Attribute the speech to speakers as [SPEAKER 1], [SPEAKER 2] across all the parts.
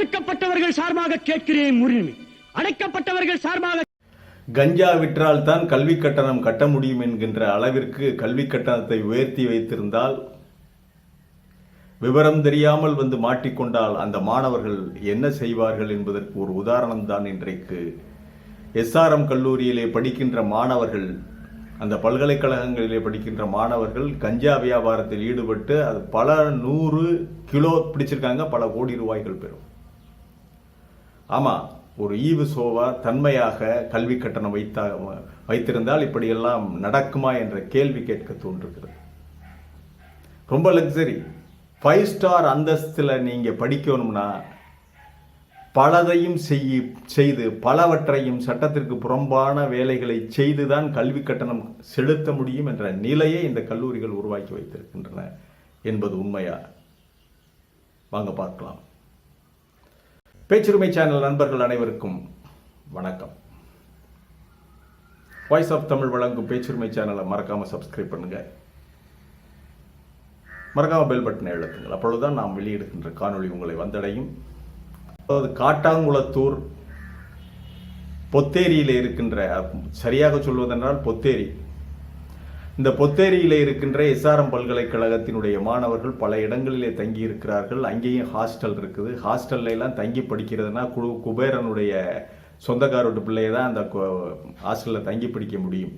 [SPEAKER 1] ஒடுக்கப்பட்டவர்கள் சார்பாக கேட்கிறேன் உரிமை. அடைக்கப்பட்டவர்கள் சார்பாக
[SPEAKER 2] கஞ்சா விற்றால் தான் கல்வி கட்டணம் கட்ட முடியும் என்கின்ற அளவிற்கு கல்வி கட்டணத்தை உயர்த்தி வைத்திருந்தால், விவரம் தெரியாமல் வந்து மாட்டிக்கொண்டால் அந்த மாணவர்கள் என்ன செய்வார்கள் என்பதற்கு ஒரு உதாரணம் தான் இன்றைக்கு எஸ்ஆர்எம் கல்லூரியிலே படிக்கின்ற மாணவர்கள், அந்த பல்கலைக்கழகங்களிலே படிக்கின்ற மாணவர்கள் கஞ்சா வியாபாரத்தில் ஈடுபட்டு அது பல 100 கிலோ பிடிச்சிருக்காங்க, பல கோடி ரூபாய்கள் பெறும். ஆமா, ஒரு ஈவு சோவா தன்மையாக கல்வி கட்டணம் வைத்திருந்தால் இப்படியெல்லாம் நடக்குமா என்ற கேள்வி கேட்க தோன்றுகிறது. ரொம்ப லக்ஸரி 5 ஸ்டார் அந்தஸ்தில் நீங்க படிக்கணும்னா பலதையும் செய்து பலவற்றையும் சட்டத்திற்கு புறம்பான வேலைகளை செய்துதான் கல்வி கட்டணம் செலுத்த முடியும் என்ற நிலையை இந்த கல்லூரிகள் உருவாக்கி வைத்திருக்கின்றன என்பது உண்மையா? வாங்க பார்க்கலாம். பேச்சுரிமை சேனல் நண்பர்கள் அனைவருக்கும் வணக்கம். வாய்ஸ் ஆஃப் தமிழ் வழங்கும் பேச்சுரிமை சேனலை மறக்காம சப்ஸ்கிரைப் பண்ணுங்க, மறக்காம பெல் பட்டனை அழுத்துங்கள். அப்பொழுதுதான் நாம் வெளியிடுகின்ற காணொளி உங்களை வந்தடையும். அதாவது காட்டாங்குளத்தூர் பொத்தேரியில் இருக்கின்ற, சரியாக சொல்வதென்றால் பொத்தேரி, இந்த பொத்தேரியில் இருக்கின்ற எஸ்ஆர்எம் பல்கலைக்கழகத்தினுடைய மாணவர்கள் பல இடங்களிலே தங்கி இருக்கிறார்கள். அங்கேயும் ஹாஸ்டல் இருக்குது. ஹாஸ்டல்ல எல்லாம் தங்கி படிக்கிறதுனா குபேரனுடைய சொந்தக்காரோட பிள்ளையை தான் அந்த ஹாஸ்டலில் தங்கி படிக்க முடியும்.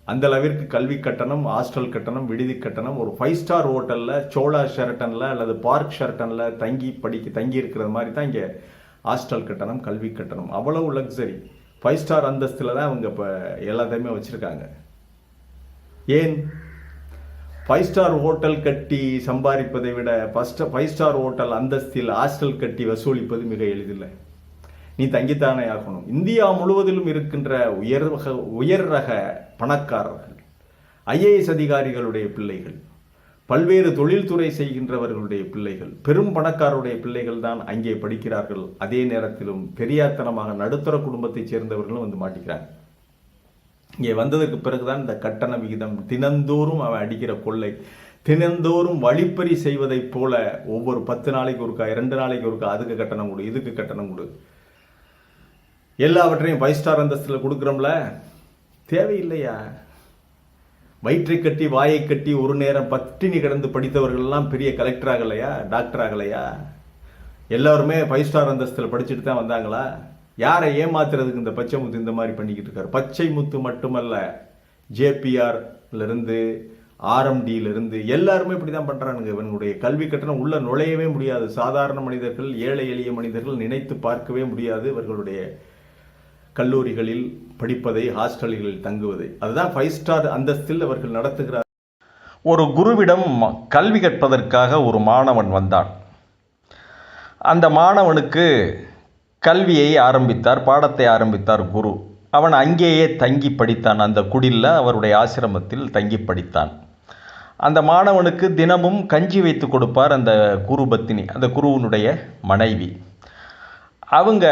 [SPEAKER 2] அந்த அளவிற்கு கல்வி கட்டணம், ஹாஸ்டல் கட்டணம், விடுதி கட்டணம். ஒரு 5 ஸ்டார் ஹோட்டலில் சோழா ஷெரட்டனில் அல்லது பார்க் ஷெரட்டனில் தங்கி இருக்கிறது மாதிரி தான் இங்கே ஹாஸ்டல் கட்டணம், கல்வி கட்டணம். அவ்வளவு லக்ஸரி 5 ஸ்டார் அந்தஸ்தில் தான் அவங்க இப்போ எல்லாத்தையுமே வச்சுருக்காங்க. ஏன் 5 ஸ்டார் ஹோட்டல் கட்டி சம்பாதிப்பதை விட 5 ஸ்டார் ஹோட்டல் அந்தஸ்தில் ஹாஸ்டல் கட்டி வசூலிப்பது மிக எளிதில்லை. நீ தங்கித்தானே ஆகணும். இந்தியா முழுவதிலும் இருக்கின்ற உயர் ரக பணக்காரர்கள், ஐஏஎஸ் அதிகாரிகளுடைய பிள்ளைகள், பல்வேறு தொழில்துறை செய்கின்றவர்களுடைய பிள்ளைகள், பெரும் பணக்காரருடைய பிள்ளைகள் தான் அங்கே படிக்கிறார்கள். அதே நேரத்திலும் தெரியாத்தனமாக நடுத்தர குடும்பத்தைச் சேர்ந்தவர்களும் வந்து மாட்டிக்கிறாங்க. இங்கே வந்ததற்கு பிறகுதான் இந்த கட்டண விகிதம், தினந்தோறும் அவன் அடிக்கிற கொள்ளை, தினந்தோறும் வழிப்பறி செய்வதைப் போல ஒவ்வொரு 10 நாளைக்கு ஒருக்கா, 2 நாளைக்கு ஒருக்கா அதுக்கு கட்டணம் கொடு, இதுக்கு கட்டணம் கொடு, எல்லாவற்றையும் 5 ஸ்டார் அந்தஸ்தில் கொடுக்குறோம்ல. தேவையில்லையா? வயிற்றை கட்டி வாயை கட்டி ஒரு நேரம் பட்டினி கிடந்து படித்தவர்கள் எல்லாம் பெரிய கலெக்டர் ஆகலையா, டாக்டர் ஆகலையா? எல்லாருமே 5 ஸ்டார் அந்தஸ்தில் படிச்சுட்டு தான் வந்தாங்களா? யாரை ஏமாத்துறதுக்கு இந்த பச்சை முத்து இந்த மாதிரி பண்ணிக்கிட்டு இருக்காரு? பச்சை முத்து மட்டுமல்ல, ஜேபிஆர்ல இருந்து ஆர்எம்டியில இருந்து எல்லாருமே இப்படி தான் பண்றானுங்க. இவனுடைய கல்வி கட்டணம் உள்ள நுழையவே முடியாது. சாதாரண மனிதர்கள், ஏழை எளிய மனிதர்கள் நினைத்து பார்க்கவே முடியாது இவர்களுடைய கல்லூரிகளில் படிப்பதை, ஹாஸ்டல்களில் தங்குவதை. அதுதான் 5 ஸ்டார் அந்தஸ்தில் அவர்கள் நடத்துகிறார்.
[SPEAKER 3] ஒரு குருவிடம் கல்வி கற்பதற்காக ஒரு மாணவன் வந்தான். அந்த மாணவனுக்கு கல்வியை ஆரம்பித்தார், பாடத்தை ஆரம்பித்தார் குரு. அவன் அங்கேயே தங்கி படித்தான். அந்த குடிலில் அவருடைய ஆசிரமத்தில் தங்கி படித்தான். அந்த மாணவனுக்கு தினமும் கஞ்சி வைத்து கொடுப்பார் அந்த குரு பத்தினி, அந்த குருவினுடைய மனைவி. அவங்க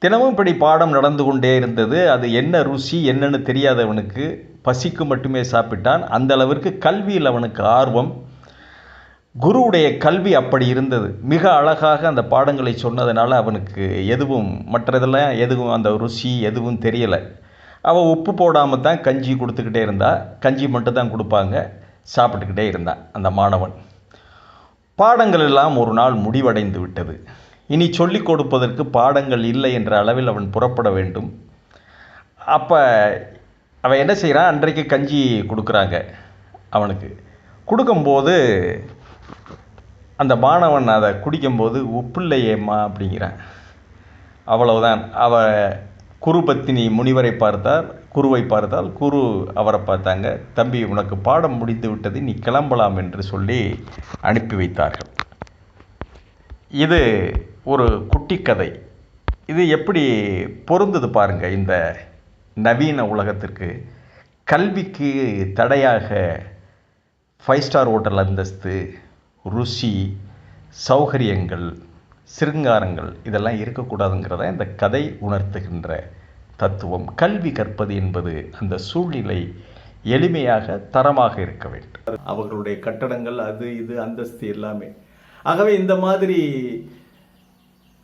[SPEAKER 3] தினமும் இப்படி பாடம் நடந்து கொண்டே இருந்தது. அது என்ன ருசி என்னன்னு தெரியாதவனுக்கு பசிக்கு மட்டுமே சாப்பிட்டான். அந்த அளவிற்கு கல்வியில் அவனுக்கு ஆர்வம். குருவுடைய கல்வி அப்படி இருந்தது. மிக அழகாக அந்த பாடங்களை சொன்னதுனால அவனுக்கு மற்றதெல்லாம் எதுவும் அந்த ருசி எதுவும் தெரியலை. அவள் உப்பு போடாமல் தான் கஞ்சி கொடுத்துக்கிட்டே இருந்தா. கஞ்சி மட்டும் தான் கொடுப்பாங்க, சாப்பிட்டுக்கிட்டே இருந்தான் அந்த மாணவன். பாடங்கள் எல்லாம் ஒரு நாள் முடிவடைந்து விட்டது. இனி சொல்லிக் கொடுப்பதற்கு பாடங்கள் இல்லை என்ற அளவில் அவன் புறப்பட வேண்டும். அப்போ அவன் என்ன செய்கிறான், அன்றைக்கு கஞ்சி கொடுக்குறாங்க. அவனுக்கு கொடுக்கும்போது அந்த மாணவன் அதை குடிக்கும்போது உப்பில்லையேம்மா அப்படிங்கிறான். அவ்வளவுதான். குரு பத்தினி முனிவரை பார்த்தார், குருவை பார்த்தால் குரு அவரை பார்த்தாங்க. தம்பி, உனக்கு பாடம் முடிந்து விட்டது, நீ கிளம்பலாம் என்று சொல்லி அனுப்பி வைத்தார்கள். இது ஒரு குட்டி கதை. இது எப்படி பொருந்தது பாருங்க இந்த நவீன உலகத்திற்கு. கல்விக்கு தடையாக 5 ஸ்டார் ஹோட்டல் அந்தஸ்து, ருசி, சௌகரியங்கள், சிருங்காரங்கள் இதெல்லாம் இருக்கக்கூடாதுங்கிறத இந்த கதை உணர்த்துகின்ற தத்துவம். கல்வி கற்பது என்பது அந்த சூழ்நிலை எளிமையாக தரமாக இருக்க வேண்டும்.
[SPEAKER 2] அவர்களுடைய கட்டடங்கள், அது இது அந்தஸ்து எல்லாமே. ஆகவே இந்த மாதிரி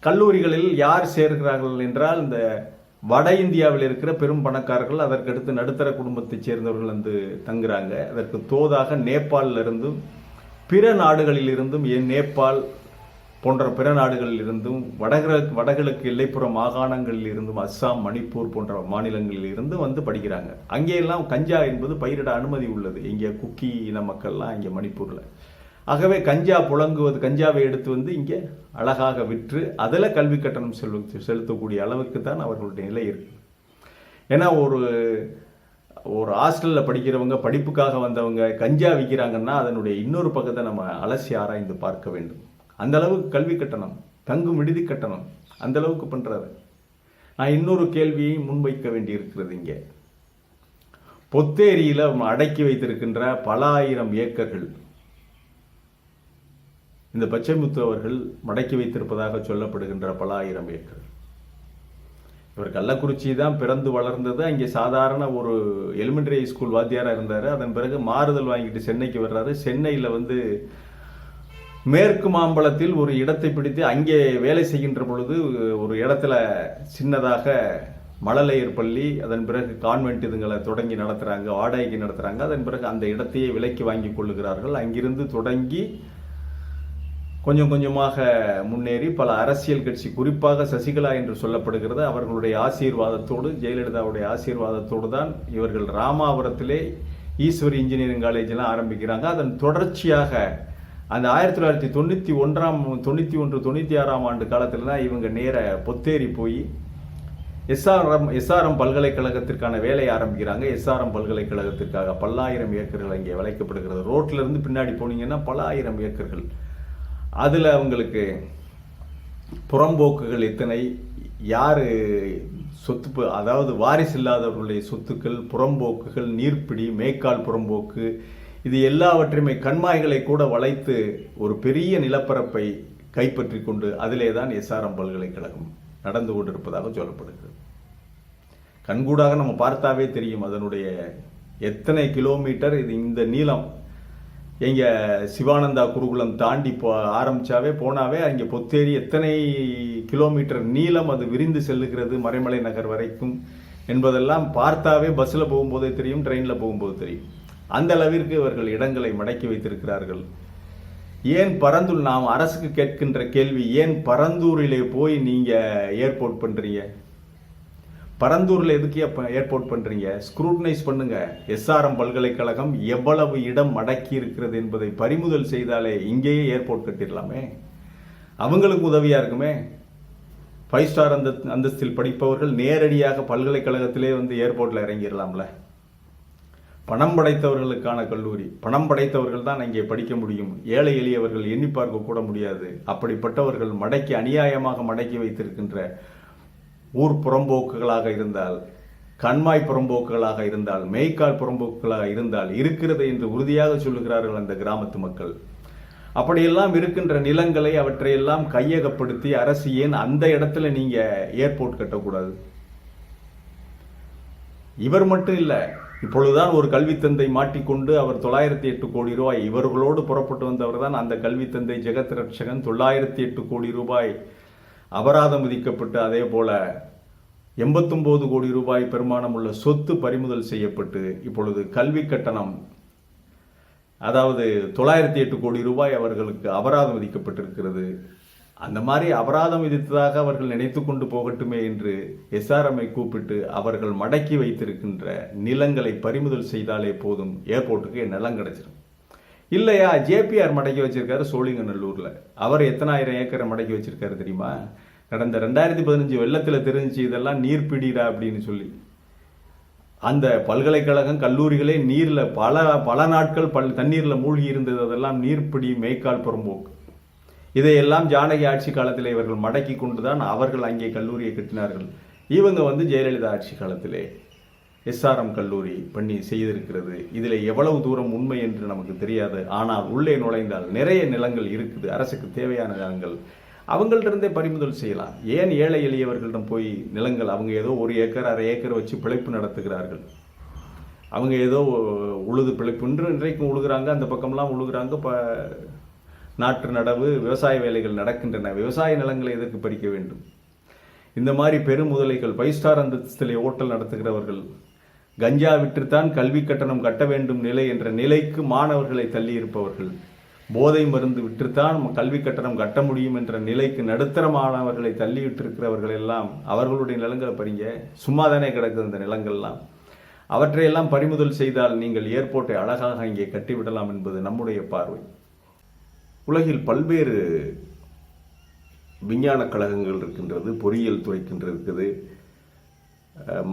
[SPEAKER 2] கல்லூரிகளில் யார் சேர்கிறார்கள் என்றால் இந்த வட இந்தியாவில் இருக்கிற பெரும் பணக்காரர்கள், அதற்கடுத்து நடுத்தர குடும்பத்தைச் சேர்ந்தவர்கள் வந்து தங்குறாங்க. அதற்கு தோதாக நேபாளில் இருந்தும் பிற நாடுகளில் இருந்தும், நேபாள் போன்ற பிற நாடுகளில் இருந்தும், வடகிழக்கு எல்லைப்புற மாகாணங்களில் இருந்தும், அஸ்ஸாம், மணிப்பூர் போன்ற மாநிலங்களில் இருந்து வந்து படிக்கிறாங்க. அங்கேயெல்லாம் கஞ்சா என்பது பயிரிட அனுமதி உள்ளது. இங்கே குக்கி இன மக்கள்லாம் இங்கே மணிப்பூரில். ஆகவே கஞ்சாவை எடுத்து வந்து இங்கே அழகாக விற்று அதில் கல்வி கட்டணம் செலுத்தக்கூடிய அளவுக்கு தான் அவர்களுடைய நிலை இருக்கு. ஏன்னா ஒரு ஹாஸ்டலில் படிக்கிறவங்க, படிப்புக்காக வந்தவங்க கஞ்சா விற்கிறாங்கன்னா அதனுடைய இன்னொரு பக்கத்தை நம்ம அலசி ஆராய்ந்து பார்க்க வேண்டும். அந்த அளவுக்கு கல்வி கட்டணம், தங்கும் விடுதி கட்டணம் அந்த அளவுக்கு பண்றாரு. நான் இன்னொரு கேள்வியை முன்வைக்க வேண்டி இருக்கிறது. இங்கே பொத்தேரியில அடக்கி வைத்திருக்கின்ற பல ஆயிரம் ஏக்கர்கள் இந்த பச்சைமுத்து அவர்கள் மடக்கி வைத்திருப்பதாக சொல்லப்படுகின்ற பல ஆயிரம் ஏக்கர். இவர் கள்ளக்குறிச்சி தான் பிறந்து வளர்ந்தது. அங்கே சாதாரண ஒரு எலிமெண்டரி ஸ்கூல் வாத்தியாராக இருந்தார். அதன் பிறகு மாறுதல் வாங்கிட்டு சென்னைக்கு வர்றாரு. சென்னையில் வந்து மேற்கு மாம்பலத்தில் ஒரு இடத்தை பிடித்து அங்கே வேலை செய்கின்ற பொழுது ஒரு இடத்துல சின்னதாக மழலையர் பள்ளி, அதன் பிறகு கான்வென்ட் இதுங்களை தொடங்கி நடத்துகிறாங்க, வாடகைக்கு நடத்துகிறாங்க. அதன் பிறகு அந்த இடத்தையே விலைக்கு வாங்கி கொள்ளுகிறார்கள். அங்கிருந்து தொடங்கி கொஞ்சம் கொஞ்சமாக முன்னேறி பல அரசியல் கட்சி, குறிப்பாக சசிகலா என்று சொல்லப்படுகிறது, அவர்களுடைய ஆசீர்வாதத்தோடு, ஜெயலலிதாவுடைய ஆசீர்வாதத்தோடு தான் இவர்கள் ராமாபுரத்திலே ஈஸ்வரி இன்ஜினியரிங் காலேஜெலாம் ஆரம்பிக்கிறாங்க. அதன் தொடர்ச்சியாக அந்த 1991, 96 ஆண்டு காலத்தில் தான் இவங்க நேர பொத்தேரி போய் எஸ்ஆர்எம் பல்கலைக்கழகத்திற்கான வேலையை ஆரம்பிக்கிறாங்க. எஸ்ஆர்எம் பல்கலைக்கழகத்திற்காக பல்லாயிரம் ஏக்கர்கள் அங்கே விளைக்கப்படுகிறது. ரோட்ல இருந்து பின்னாடி போனீங்கன்னா பல ஆயிரம் ஏக்கர்கள். அதில் அவங்களுக்கு புறம்போக்குகள் எத்தனை, யார் சொத்து, அதாவது வாரிசு இல்லாதவர்களுடைய சொத்துக்கள், புறம்போக்குகள், நீர்ப்பிடி, மேய்க்கால் புறம்போக்கு, இது எல்லாவற்றையுமே கண்மாய்களை கூட வளைத்து ஒரு பெரிய நிலப்பரப்பை கைப்பற்றி கொண்டு அதிலே தான் எஸ்ஆர்எம் பல்கலைக்கழகம் நடந்து கொண்டிருப்பதாக சொல்லப்படுகிறது. கண்கூடாக நம்ம பார்த்தாவே தெரியும் அதனுடைய எத்தனை கிலோமீட்டர் இது. இந்த நீளம் எங்க சிவானந்தா குருகுலம் தாண்டி ஆரம்பிச்சாவே போனாவே அங்கே பொத்தேரி எத்தனை கிலோமீட்டர் நீளம் அது விரிந்து செல்லுகிறது மறைமலை நகர் வரைக்கும் என்பதெல்லாம் பார்த்தாவே பஸ்ஸில் போகும்போதே தெரியும், ட்ரெயினில் போகும்போது தெரியும். அந்த அளவிற்கு இவர்கள் இடங்களை மடக்கி வைத்திருக்கிறார்கள். ஏன் பரந்தூர், நாம் அரசுக்கு கேட்கின்ற கேள்வி, ஏன் பரந்தூரிலே போய் நீங்க ஏர்போர்ட் பண்றீங்க? பரந்தூர்ல எதுக்கு ஏர்போர்ட் பண்றீங்க? ஸ்க்ரூட்டனைஸ் பண்ணுங்க. எஸ்ஆர்எம் பல்கலைக்கழகம் எவ்வளவு இடம் மடக்கி இருக்கிறது என்பதை பறிமுதல் செய்தாலே இங்கேயே ஏர்போர்ட் கட்டிடலாமே, அவங்களுக்கு உதவியா இருக்குமே. 5 ஸ்டார் அந்தஸ்தில் படிப்பவர்கள் நேரடியாக பல்கலைக்கழகத்திலே வந்து ஏர்போர்ட்ல இறங்கிடலாம்ல. பணம் படைத்தவர்களுக்கான கல்லூரி, பணம் படைத்தவர்கள் தான் அங்கே படிக்க முடியும். ஏழை எளியவர்கள் எண்ணி பார்க்க கூட முடியாது. அப்படிப்பட்டவர்கள் மடக்கி, அநியாயமாக மடக்கி வைத்திருக்கின்ற ஊர் புறம்போக்குகளாக இருந்தால், கண்மாய் புறம்போக்குகளாக இருந்தால், மேய்க்கால் புறம்போக்குகளாக இருந்தால் இருக்கிறது என்று உறுதியாக சொல்லுகிறார்கள் அந்த கிராமத்து மக்கள். அப்படியெல்லாம் இருக்கின்ற நிலங்களை அவற்றையெல்லாம் கையகப்படுத்தி அரசு ஏன் அந்த இடத்துல நீங்க ஏர்போர்ட் கட்டக்கூடாது? இவர் மட்டும் இல்ல, இப்பொழுதுதான் ஒரு கல்வி தந்தை மாட்டிக்கொண்டு அவர் 908 கோடி ரூபாய், இவர்களோடு புறப்பட்டு வந்தவர் தான் அந்த கல்வி தந்தை ஜெகத் ரட்சகன். 908 கோடி ரூபாய் அபராதம் விதிக்கப்பட்டு, அதே போல 89 கோடி ரூபாய் பெருமானம் உள்ள சொத்து பறிமுதல் செய்யப்பட்டு இப்பொழுது கல்வி கட்டணம், அதாவது 908 கோடி ரூபாய் அவர்களுக்கு அபராதம் விதிக்கப்பட்டிருக்கிறது. அந்த மாதிரி அபராதம் விதித்ததாக அவர்கள் நினைத்து கொண்டு போகட்டுமே என்று எஸ்ஆர்எம்ஐ கூப்பிட்டு அவர்கள் மடக்கி வைத்திருக்கின்ற நிலங்களை பறிமுதல் செய்தாலே போதும், ஏர்போர்ட்டுக்கு நிலம் கிடைச்சிடும். இல்லையா, ஜேபிஆர் மடக்கி வச்சிருக்காரு சோழிங்கநல்லூர்ல. அவர் எத்தனை ஆயிரம் ஏக்கரை மடக்கி வச்சிருக்காரு தெரியுமா? கடந்த 2015 வெள்ளத்தில் தெரிஞ்சு இதெல்லாம் நீர்பிடிடா அப்படின்னு சொல்லி அந்த பல்கலைக்கழகம், கல்லூரிகளே நீர்ல பல நாட்கள் தண்ணீர்ல மூழ்கி இருந்தது. அதெல்லாம் நீர்பிடி, மேய்க்கால் புறம்போக்கு. இதையெல்லாம் ஜானகி ஆட்சி காலத்தில் இவர்கள் மடக்கி கொண்டுதான் அவர்கள் அங்கே கல்லூரியை கட்டினார்கள். இவங்க வந்து ஜெயலலிதா ஆட்சி காலத்திலே எஸ்ஆர்எம் கல்லூரி பண்ணி செய்திருக்கிறது. இதில் எவ்வளவு தூரம் உண்மை என்று நமக்கு தெரியாது. ஆனால் உள்ளே நுழைந்தால் நிறைய நிலங்கள் இருக்குது, அரசுக்கு தேவையான நிலங்கள். அவங்கள்ட்ட இருந்தே பறிமுதல் செய்யலாம். ஏன் ஏழை எளியவர்களிடம் போய் நிலங்கள், அவங்க ஏதோ 1 ஏக்கர் 1/2 ஏக்கர் வச்சு பிழைப்பு நடத்துகிறார்கள். அவங்க ஏதோ உழுது பிழைப்பு இன்றைக்கும் உழுகிறாங்க, அந்த பக்கம்லாம் உழுகிறாங்க. நாற்று நடவு, விவசாய வேலைகள் நடக்கின்றன. விவசாய நிலங்களை எதற்கு பறிக்க வேண்டும்? இந்த மாதிரி பெருமுதலைகள், 5 ஸ்டார் அந்தஸ்திலே ஓட்டல் நடத்துகிறவர்கள், கஞ்சா விற்றுத்தான் கல்வி கட்டணம் கட்ட வேண்டும் நிலை என்ற நிலைக்கு மாணவர்களை தள்ளி இருப்பவர்கள், போதை மருந்து விற்றுத்தான் கல்வி கட்டணம் கட்ட முடியும் என்ற நிலைக்கு நடுத்தர மாணவர்களை தள்ளி விட்டிருக்கிறவர்கள் எல்லாம் அவர்களுடைய நிலங்களை பறிங்க. சும்மா தானே கிடக்குது இந்த நிலங்கள்லாம். அவற்றையெல்லாம் பறிமுதல் செய்தால் நீங்கள் ஏர்போர்ட்டை அழகாக இங்கே கட்டிவிடலாம் என்பது நம்முடைய பார்வை. உலகில் பல்வேறு விஞ்ஞான கழகங்கள் இருக்கின்றது, பொறியியல் துறைக்கு இருக்குது,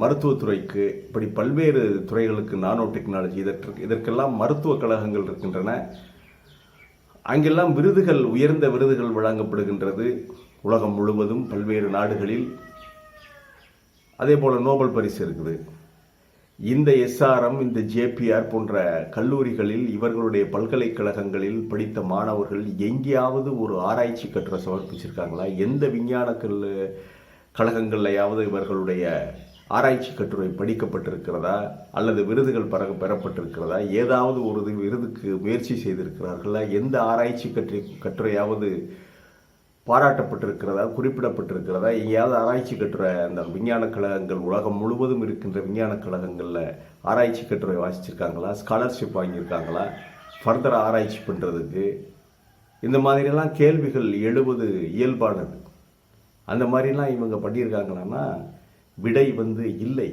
[SPEAKER 2] மருத்துவத்துறைக்கு, இப்படி பல்வேறு துறைகளுக்கு, நானோ டெக்னாலஜி, இதற்கெல்லாம் மருத்துவ கழகங்கள் இருக்கின்றன. அங்கெல்லாம் விருதுகள், உயர்ந்த விருதுகள் வழங்கப்படுகின்றது உலகம் முழுவதும் பல்வேறு நாடுகளில். அதே போல் நோபல் பரிசு இருக்குது. இந்த SRM, இந்த JPR போன்ற கல்லூரிகளில், இவர்களுடைய பல்கலைக்கழகங்களில் படித்த மாணவர்கள் எங்கேயாவது ஒரு ஆராய்ச்சி கட்டுரை சமர்ப்பிச்சிருக்காங்களா? எந்த விஞ்ஞான கழகங்கள்லையாவது இவர்களுடைய ஆராய்ச்சி கட்டுரை படிக்கப்பட்டிருக்கிறதா? அல்லது விருதுகள் பெறப்பட்டிருக்கிறதா? ஏதாவது ஒரு விருதுக்கு முயற்சி செய்திருக்கிறார்களா? எந்த ஆராய்ச்சி கட்டுரையாவது பாராட்டப்பட்டிருக்கிறதா, குறிப்பிடப்பட்டிருக்கிறதா? எங்கேயாவது ஆராய்ச்சி கட்டுரை அந்த விஞ்ஞான கழகங்கள், உலகம் முழுவதும் இருக்கின்ற விஞ்ஞான கழகங்களில் ஆராய்ச்சி கட்டுரை வாசிச்சிருக்காங்களா? ஸ்காலர்ஷிப் வாங்கியிருக்காங்களா ஃபர்தர் ஆராய்ச்சி பண்ணுறதுக்கு? இந்த மாதிரிலாம் கேள்விகள் எழுவது இயல்பானது. அந்த மாதிரிலாம் இவங்க பண்ணியிருக்காங்களான்னா விடை இல்லை.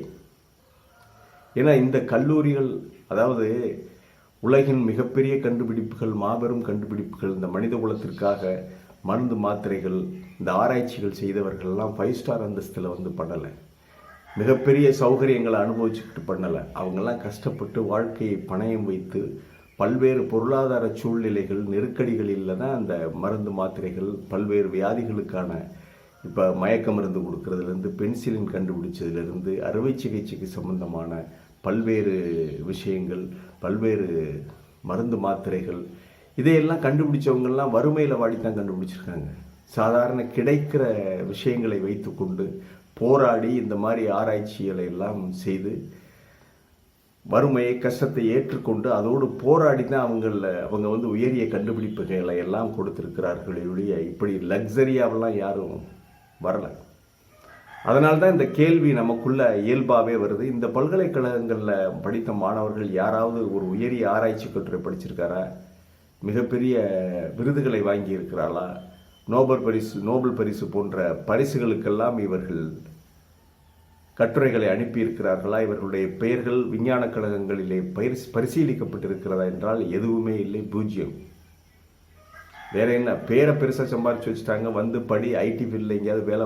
[SPEAKER 2] ஏன்னா இந்த கல்லூரிகள், அதாவது உலகின் மிகப்பெரிய கண்டுபிடிப்புகள், மாபெரும் கண்டுபிடிப்புகள், இந்த மனித குலத்திற்காக மருந்து மாத்திரைகள், இந்த ஆராய்ச்சிகள் செய்தவர்கள்லாம் 5 ஸ்டார் அந்தஸ்தில் பண்ணலை. மிகப்பெரிய சௌகரியங்களை அனுபவிச்சுக்கிட்டு பண்ணலை. அவங்கெல்லாம் கஷ்டப்பட்டு வாழ்க்கையை பணயம் வைத்து பல்வேறு பொருளாதார சூழ்நிலைகள், நெருக்கடிகளில் தான் அந்த மருந்து மாத்திரைகள், பல்வேறு வியாதிகளுக்கான இப்போ மயக்க மருந்து கொடுக்கறதுலேருந்து, பென்சிலின் கண்டுபிடிச்சதுலேருந்து, அறுவை சிகிச்சைக்கு சம்பந்தமான பல்வேறு விஷயங்கள், பல்வேறு மருந்து மாத்திரைகள், இதையெல்லாம் கண்டுபிடிச்சவங்கெல்லாம் வறுமையில் வாடித்தான் கண்டுபிடிச்சிருக்காங்க. சாதாரண கிடைக்கிற விஷயங்களை வைத்து கொண்டு போராடி இந்த மாதிரி ஆராய்ச்சிகளை எல்லாம் செய்து வறுமையை, கஷ்டத்தை ஏற்றுக்கொண்டு அதோடு போராடி தான் அவங்க உயரிய கண்டுபிடிப்புகளை எல்லாம் கொடுத்திருக்கிறார்களே ஒழிய இப்படி லக்ஸரியாவெல்லாம் யாரும் வரலை. அதனால தான் இந்த கேள்வி நமக்குள்ள இயல்பாகவே வருது. இந்த பல்கலைக்கழகங்களில் படித்த மாணவர்கள் யாராவது ஒரு உயரிய ஆராய்ச்சி கட்டுரை படிச்சிருக்காரா? மிகப்பெரிய விருதுகளை வாங்கி இருக்கிறாளா? நோபல் பரிசு போன்ற பரிசுகளுக்கெல்லாம் இவர்கள் கட்டுரைகளை அனுப்பியிருக்கிறார்களா? இவர்களுடைய பெயர்கள் விஞ்ஞான கழகங்களிலே பரிசீலிக்கப்பட்டிருக்கிறதா என்றால் எதுவுமே இல்லை, பூஜ்ஜியம். வேற என்ன, பேரை பெருசாக சம்பாரிச்சு வச்சுட்டாங்க. படி, ஐடி ஃபீல்டில் எங்கேயாவது வேலை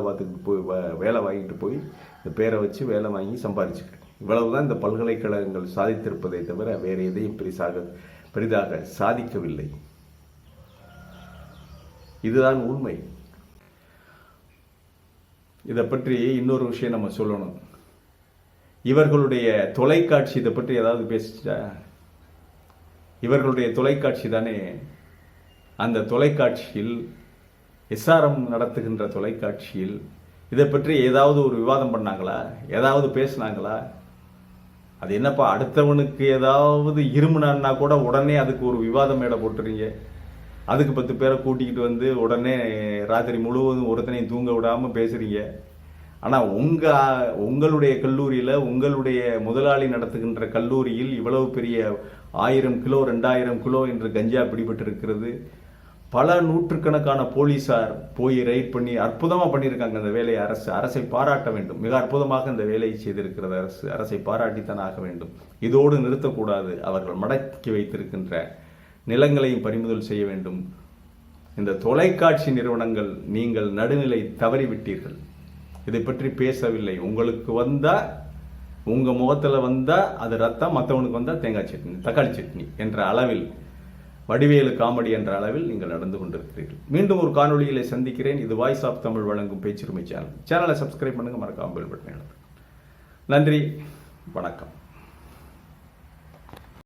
[SPEAKER 2] வாங்கிட்டு போய் இந்த பேரை வச்சு வேலை வாங்கி சம்பாரிச்சுக்க. இவ்வளவுதான் இந்த பல்கலைக்கழகங்கள் சாதித்திருப்பதை தவிர வேறு எதையும் பெரிதாக சாதிக்கவில்லை. இதுதான் உண்மை. இதை பற்றி இன்னொரு விஷயம் நம்ம சொல்லணும். இவர்களுடைய தொலைக்காட்சி இதை பற்றி ஏதாவது பேசிச்சா? இவர்களுடைய தொலைக்காட்சி தானே. அந்த தொலைக்காட்சியில், SRM நடத்துகின்ற தொலைக்காட்சியில் இதை பற்றி ஏதாவது ஒரு விவாதம் பண்ணாங்களா? ஏதாவது பேசினாங்களா? அது என்னப்பா, அடுத்தவனுக்கு ஏதாவது இருமுனான்னா கூட உடனே அதுக்கு ஒரு விவாதம் மேடை போட்டுறீங்க. அதுக்கு 10 பேரை கூட்டிக்கிட்டு உடனே ராத்திரி முழுவதும் ஒருத்தனையும் தூங்க விடாமல் பேசுகிறீங்க. ஆனால் உங்களுடைய கல்லூரியில், உங்களுடைய முதலாளி நடத்துகின்ற கல்லூரியில் இவ்வளவு பெரிய 1000 கிலோ 2000 கிலோ என்று கஞ்சா பிடிபட்டிருக்கிறது. பல நூற்றுக்கணக்கான போலீசார் போய் ரைட் பண்ணி அற்புதமாக பண்ணியிருக்காங்க அந்த வேலையை. அரசை பாராட்ட வேண்டும். மிக அற்புதமாக இந்த வேலையை செய்திருக்கிறது அரசை பாராட்டித்தான் ஆக வேண்டும். இதோடு நிறுத்தக்கூடாது. அவர்கள் மடக்கி வைத்திருக்கின்ற நிலங்களையும் பறிமுதல் செய்ய வேண்டும். இந்த தொலைக்காட்சி நிறுவனங்கள், நீங்கள் நடுநிலை தவறிவிட்டீர்கள். இதை பற்றி பேசவில்லை. உங்களுக்கு உங்க முகத்தில் அது ரத்தம், மற்றவனுக்கு தேங்காய் சட்னி, தக்காளி சட்னி என்ற அளவில், வடிவேலு காமெடி என்ற அளவில் நீங்கள் நடந்து கொண்டிருக்கிறீர்கள். மீண்டும் ஒரு காணொளியிலே சந்திக்கிறேன். இது வாய்ஸ் ஆஃப் தமிழ் வழங்கும் பேச்சுரிமை சேனலை சப்ஸ்கிரைப் பண்ணுங்க, மறக்காம பெல் பட்டனை அழுத்துங்க. நன்றி, வணக்கம்.